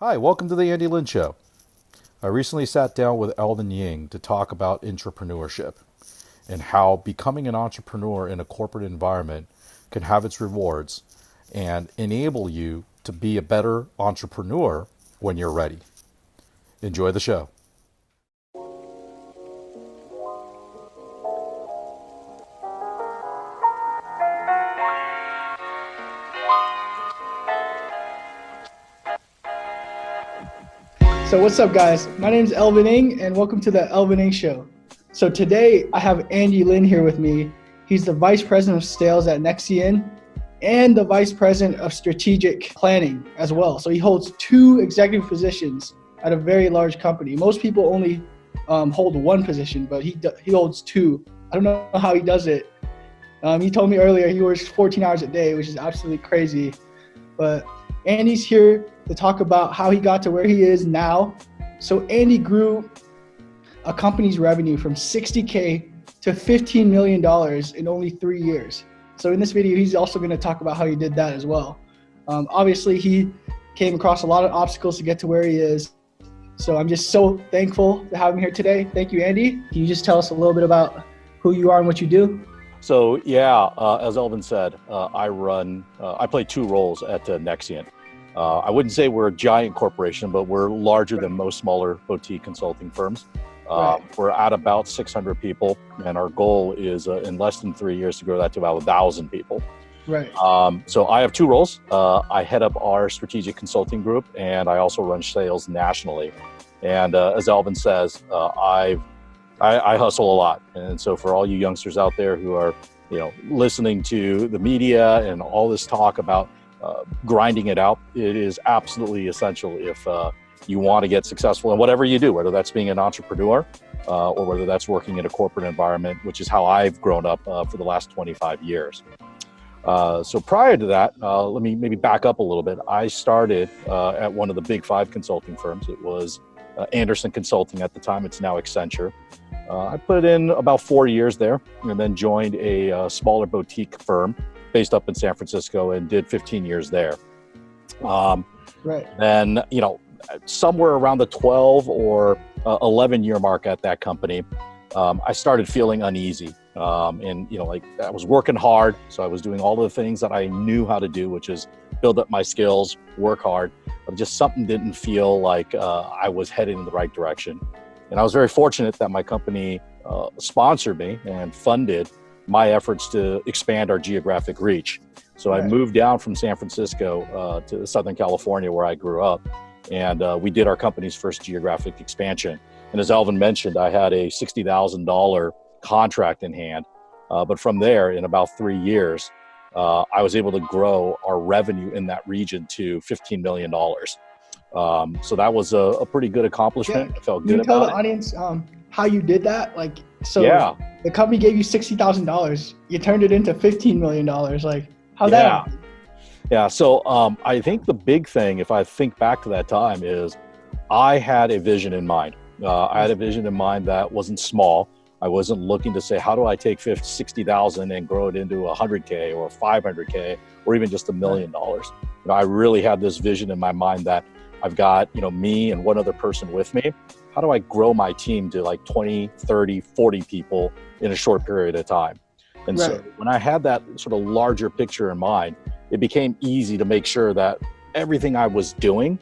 Hi, welcome to the Andy Lynn Show. I recently sat down with Elvin to talk about intrapreneurship and how becoming an entrepreneur in a corporate environment can have its rewards and enable you to be a better entrepreneur when you're ready. Enjoy the show. So what's up, guys? My name is Elvin and welcome to the Elvin Show. So today I have Andy Lynn here with me. He's the Vice President of Sales at Nexian and the Vice President of Strategic Planning as well. So he holds two executive positions at a very large company. Most people only hold one position, but he holds two. I don't know how he does it. He told me earlier he works 14 hours a day, which is absolutely crazy. But Andy's here to talk about how he got to where he is now. So Andy grew a company's revenue from $60K to $15 million in only 3 years. So in this video, he's also going to talk about how he did that as well. Obviously, he came across a lot of obstacles to get to where he is. So I'm just so thankful to have him here today. Thank you, Andy. Can you just tell us a little bit about who you are and what you do? So as Elvin said, I play two roles at Nexian. I wouldn't say we're a giant corporation, but we're larger than most smaller boutique consulting firms. Right. We're at about 600 people, and our goal is in less than 3 years to grow that to about 1,000 people. Right. So I have two roles. I head up our strategic consulting group, and I also run sales nationally. And as Elvin says, I hustle a lot. And so for all you youngsters out there who are, listening to the media and all this talk about grinding it out, it is absolutely essential if you want to get successful in whatever you do, whether that's being an entrepreneur or whether that's working in a corporate environment, which is how I've grown up for the last 25 years. So prior to that, let me maybe back up a little bit. I started at one of the big five consulting firms. It was Anderson Consulting at the time. It's now Accenture. I put in about 4 years there and then joined a smaller boutique firm based up in San Francisco and did 15 years there. Right. Then, somewhere around the 12 or 11 year mark at that company, I started feeling uneasy. I was working hard. So I was doing all the things that I knew how to do, which is build up my skills, work hard, but just something didn't feel like I was heading in the right direction. And I was very fortunate that my company sponsored me and funded my efforts to expand our geographic reach. So I moved down from San Francisco to Southern California, where I grew up, and we did our company's first geographic expansion. And as Elvin mentioned, I had a $60,000 contract in hand. But from there, in about 3 years, I was able to grow our revenue in that region to $15 million. So that was a pretty good accomplishment. I felt good about it. Can you tell the audience how you did that? The company gave you $60,000. You turned it into $15 million. How'd that happen? Yeah. So I think the big thing, if I think back to that time, is I had a vision in mind. I had a vision in mind that wasn't small. I wasn't looking to say, how do I take 60,000 and grow it into 100K or 500K or even just $1 million? I really had this vision in my mind that I've got, me and one other person with me. How do I grow my team to like 20, 30, 40 people in a short period of time? And so when I had that sort of larger picture in mind, it became easy to make sure that everything I was doing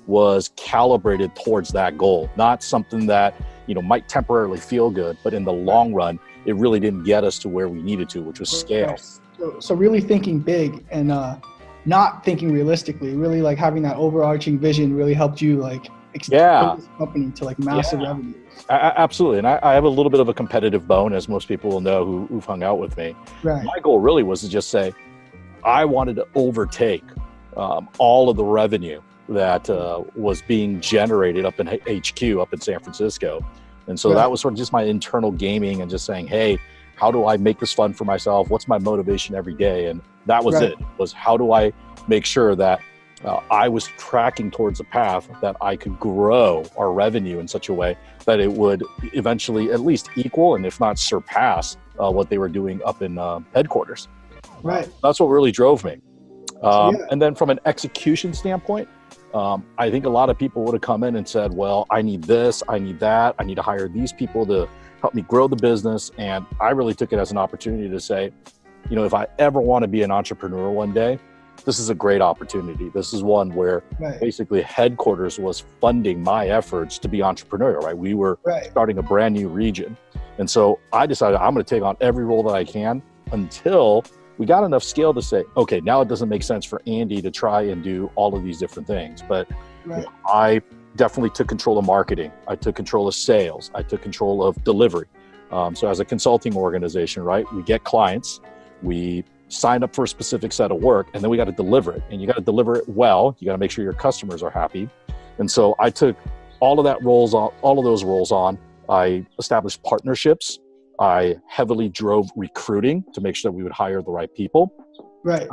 was calibrated towards that goal, not something that, might temporarily feel good, but in the long run, it really didn't get us to where we needed to, which was scale. So really thinking big and not thinking realistically, really like having that overarching vision really helped you expand this company to massive revenues. Absolutely. And I have a little bit of a competitive bone, as most people will know who've hung out with me. Right. My goal really was to just say, I wanted to overtake all of the revenue that was being generated up in HQ, up in San Francisco. And so that was sort of just my internal gaming and just saying, hey, how do I make this fun for myself? What's my motivation every day? And that was it, was how do I make sure that I was tracking towards a path that I could grow our revenue in such a way that it would eventually at least equal, and if not surpass, what they were doing up in headquarters. Right. That's what really drove me. And then from an execution standpoint, I think a lot of people would have come in and said, well, I need this, I need that, I need to hire these people to help me grow the business. And I really took it as an opportunity to say, if I ever want to be an entrepreneur one day, this is a great opportunity. This is one where basically headquarters was funding my efforts to be entrepreneurial, right? We were starting a brand new region. And so I decided I'm going to take on every role that I can until we got enough scale to say, okay, now it doesn't make sense for Andy to try and do all of these different things. But I definitely took control of marketing. I took control of sales. I took control of delivery. So as a consulting organization, right, we get clients, we sign up for a specific set of work, and then we got to deliver it. And you got to deliver it well. You got to make sure your customers are happy. And so I took all of those roles on. I established partnerships. I heavily drove recruiting to make sure that we would hire the right people. Right.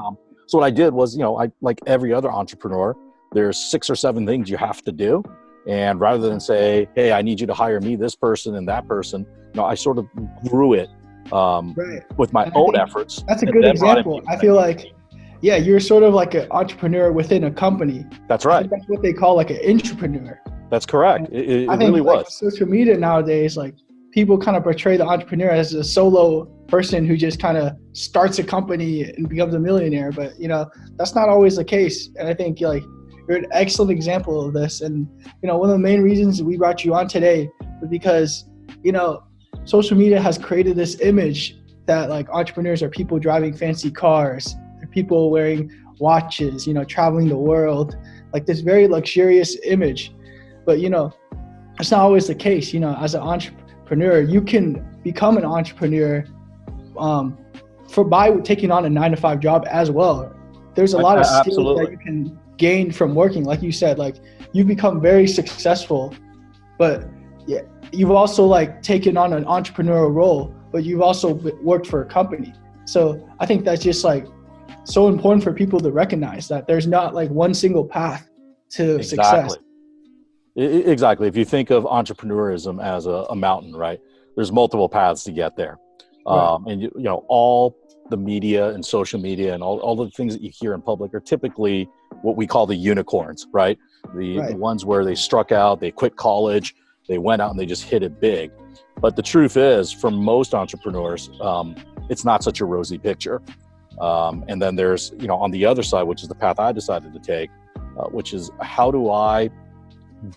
So what I did was, I, like every other entrepreneur, there's 6 or 7 things you have to do. And rather than say, hey, I need you to hire me, this person and that person, I sort of grew it with my own efforts. That's a good example. I feel like, you're sort of like an entrepreneur within a company. That's right. That's what they call like an intrapreneur. That's correct. It I think really was. Social media nowadays, like people kind of portray the entrepreneur as a solo person who just kind of starts a company and becomes a millionaire. But, that's not always the case. And I think you're an excellent example of this. And, one of the main reasons we brought you on today was because, social media has created this image that like entrepreneurs are people driving fancy cars, people wearing watches, traveling the world, like this very luxurious image. But, it's not always the case. As an entrepreneur, you can become an entrepreneur by taking on a 9-to-5 job as well. There's a lot of skills that you can gain from working. Like you said, like you've become very successful, but you've also taken on an entrepreneurial role, but you've also worked for a company. So I think that's just so important for people to recognize that there's not one single path to success. Exactly. If you think of entrepreneurism as a mountain, right, there's multiple paths to get there. And all the media and social media and all the things that you hear in public are typically what we call the unicorns, right? The ones where they struck out, they quit college, they went out and they just hit it big. But the truth is, for most entrepreneurs, it's not such a rosy picture. And then there's, on the other side, which is the path I decided to take, which is how do I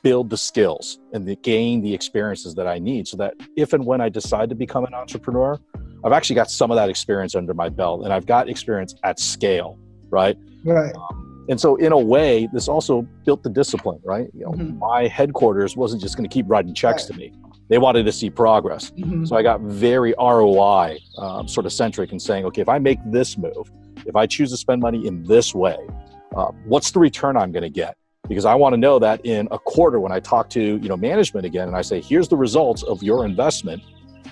build the skills and gain the experiences that I need so that if and when I decide to become an entrepreneur, I've actually got some of that experience under my belt and I've got experience at scale, right? Right. And so in a way, this also built the discipline, right? My headquarters wasn't just going to keep writing checks to me. They wanted to see progress. So I got very ROI sort of centric in saying, okay, if I make this move, if I choose to spend money in this way, what's the return I'm going to get? Because I want to know that in a quarter when I talk to management again and I say, here's the results of your investment.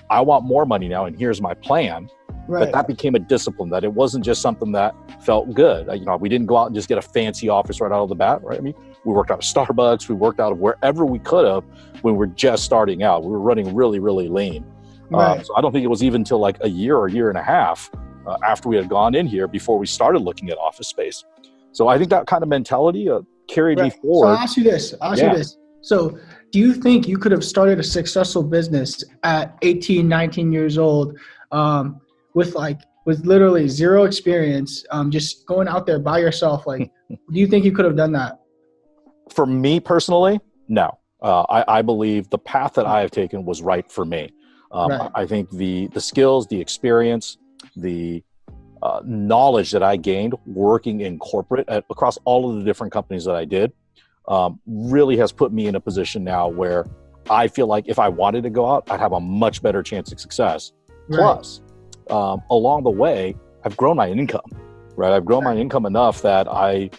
I want more money now and here's my plan. That became a discipline, that it wasn't just something that felt good. We didn't go out and just get a fancy office right out of the bat, right? I mean, we worked out of Starbucks, we worked out of wherever we could have when we were just starting out. We were running really, really lean. So I don't think it was even until a year or year and a half after we had gone in here before we started looking at office space. So I think that kind of mentality carried me forward. So I'll ask you this. So do you think you could have started a successful business at 18, 19 years old with literally zero experience, just going out there by yourself? Do you think you could have done that? For me personally, no. I believe the path that I have taken was right for me. I think the skills, the experience, the knowledge that I gained working in corporate across all of the different companies that I did really has put me in a position now where I feel like if I wanted to go out, I'd have a much better chance of success. Plus, along the way, I've grown my income, right? I've grown my income enough that I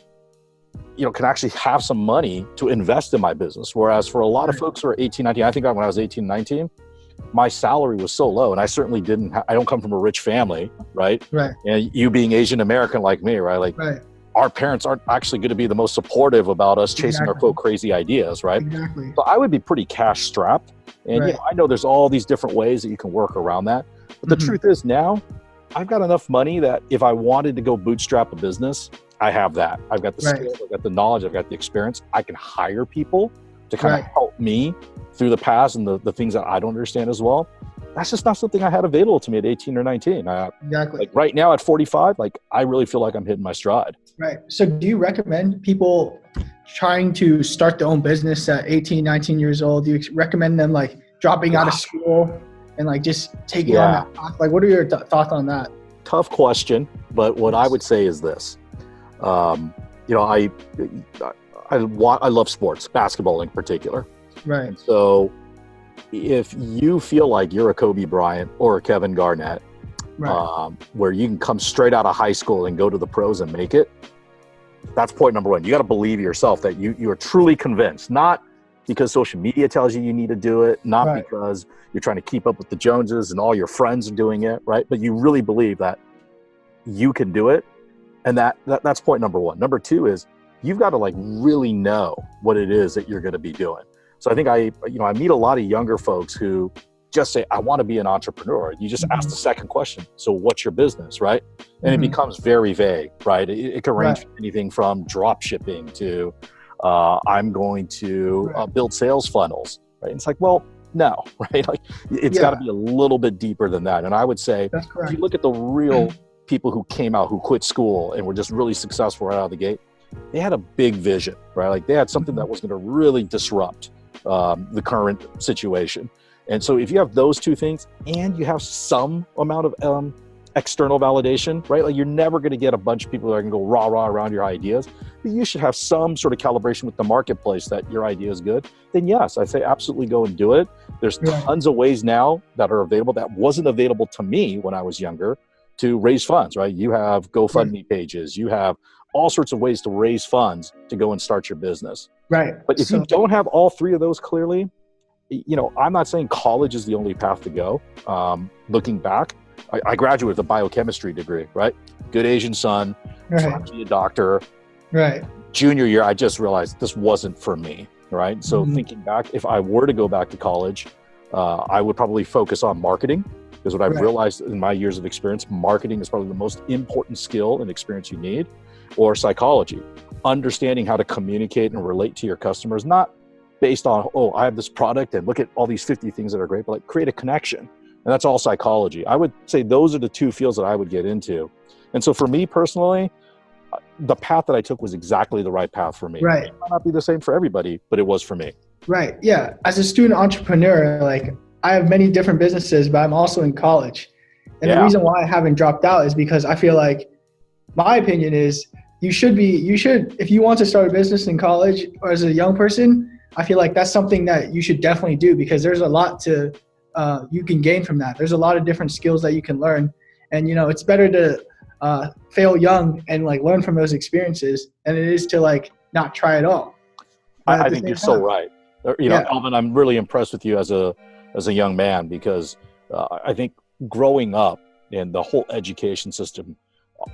can actually have some money to invest in my business. Whereas for a lot of folks who are 18, 19, I think when I was 18, 19, my salary was so low and I certainly I don't come from a rich family, right? And you being Asian American like me, right? Our parents aren't actually going to be the most supportive about us chasing our quote crazy ideas, right? So I would be pretty cash strapped. And I know there's all these different ways that you can work around that. But the truth is now, I've got enough money that if I wanted to go bootstrap a business, I have that. I've got the skills, I've got the knowledge, I've got the experience. I can hire people to kind of help me through the past and the things that I don't understand as well. That's just not something I had available to me at 18 or 19. Exactly. Like right now at 45, like I really feel like I'm hitting my stride. Right. So do you recommend people trying to start their own business at 18, 19 years old? Do you recommend them like dropping out of school and like just taking on that path? Like, what are your thoughts on that? Tough question. But what I would say is this, you know, I love sports, basketball in particular. Right. And so if you feel like you're a Kobe Bryant or a Kevin Garnett, where you can come straight out of high school and go to the pros and make it, that's point number one. You got to believe yourself that you are truly convinced, not because social media tells you need to do it, not because you're trying to keep up with the Joneses and all your friends are doing it, right? But you really believe that you can do it. And that's point number one. Number two is you've got to like really know what it is that you're going to be doing. So I think I meet a lot of younger folks who just say, I want to be an entrepreneur. You just ask the second question. So what's your business, right? And it becomes very vague, right? It can range from anything from drop shipping to I'm going to build sales funnels, right? And it's like, well, no, right? Like it's got to be a little bit deeper than that. And I would say, if you look at the real people who came out, who quit school and were just really successful right out of the gate, they had a big vision, right? Like they had something that was going to really disrupt the current situation. And so if you have those two things and you have some amount of external validation, right? Like you're never going to get a bunch of people that are going to go rah around your ideas, but you should have some sort of calibration with the marketplace that your idea is good. Then yes, I say absolutely go and do it. There's tons of ways now that are available that wasn't available to me when I was younger to raise funds, right? You have GoFundMe pages, you have all sorts of ways to raise funds to go and start your business. Right. But if you don't have all three of those clearly, you know, I'm not saying college is the only path to go. Looking back, I graduated with a biochemistry degree, right? Good Asian son, trying to be a doctor. Right. Junior year, I just realized this wasn't for me, right? So thinking back, if I were to go back to college, I would probably focus on marketing, because what I've realized in my years of experience, marketing is probably the most important skill and experience you need, or psychology, understanding how to communicate and relate to your customers, not based on, oh, I have this product and look at all these 50 things that are great, but like create a connection. And that's all psychology. I would say those are the two fields that I would get into. And so for me personally, the path that I took was exactly the right path for me. Right. It might not be the same for everybody, but it was for me. Right. Yeah. As a student entrepreneur, like I have many different businesses, but I'm also in college. And the reason why I haven't dropped out is because I feel like my opinion is you should, if you want to start a business in college or as a young person, I feel like that's something that you should definitely do, because there's a lot to, you can gain from that. There's a lot of different skills that you can learn. And, you know, it's better to fail young and like learn from those experiences than it is to like not try at all. I think you're so right. You know, Elvin, I'm really impressed with you as a young man, because I think growing up and the whole education system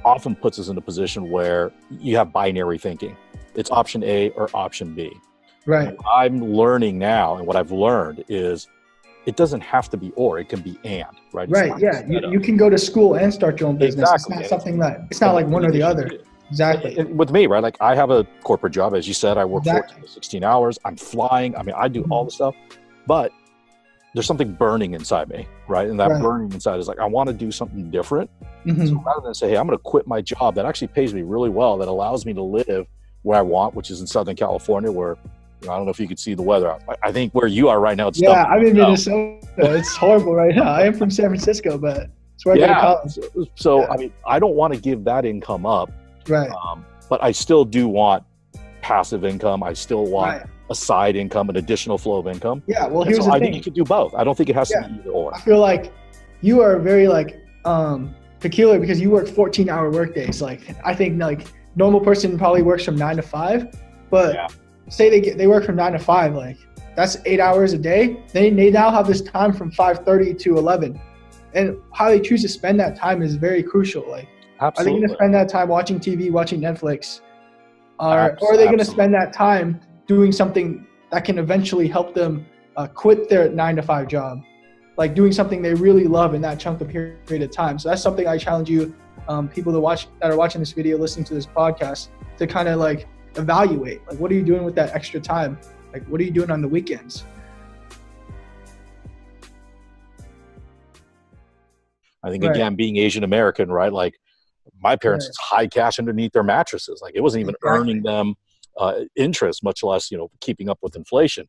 often puts us in a position where you have binary thinking. It's option A or option B. Right. And what I'm learning now, and what I've learned is it doesn't have to be or, it can be and, right? Right. Yeah. You can go to school and start your own business. Exactly. It's not something that, it's not like one or the other. Exactly. And with me, right? Like I have a corporate job, as you said, I work 14 to 16 hours. I'm flying. I mean, I do all the stuff, but there's something burning inside me, right? And that burning inside is like, I want to do something different. So rather than say, hey, I'm going to quit my job that actually pays me really well, that allows me to live where I want, which is in Southern California, where, you know, I don't know if you could see the weather. I think where you are right now, it's I'm in Minnesota. It's horrible right now. I am from San Francisco, but it's where I go to college. So I mean, I don't want to give that income up. Right. But I still do want passive income. I still want a side income, an additional flow of income. Yeah. Well, here's the thing. I think you could do both. I don't think it has to be either or. I feel like you are very like peculiar, because you work 14-hour workdays. Like I think like normal person probably works from 9 to 5, but say they work from 9 to 5, like that's 8 hours a day. They now have this time from 5:30 to 11, and how they choose to spend that time is very crucial. Like, are they going to spend that time watching TV, watching Netflix, or are they going to spend that time doing something that can eventually help them quit their 9 to 5 job? like doing something they really love in that chunk of period of time. So that's something I challenge you, people that are watching this video, listening to this podcast, to kind of like evaluate, like, what are you doing with that extra time? Like, what are you doing on the weekends? I think, again, being Asian American, right? Like, my parents just hide cash underneath their mattresses. Like, it wasn't even earning them interest, much less, keeping up with inflation.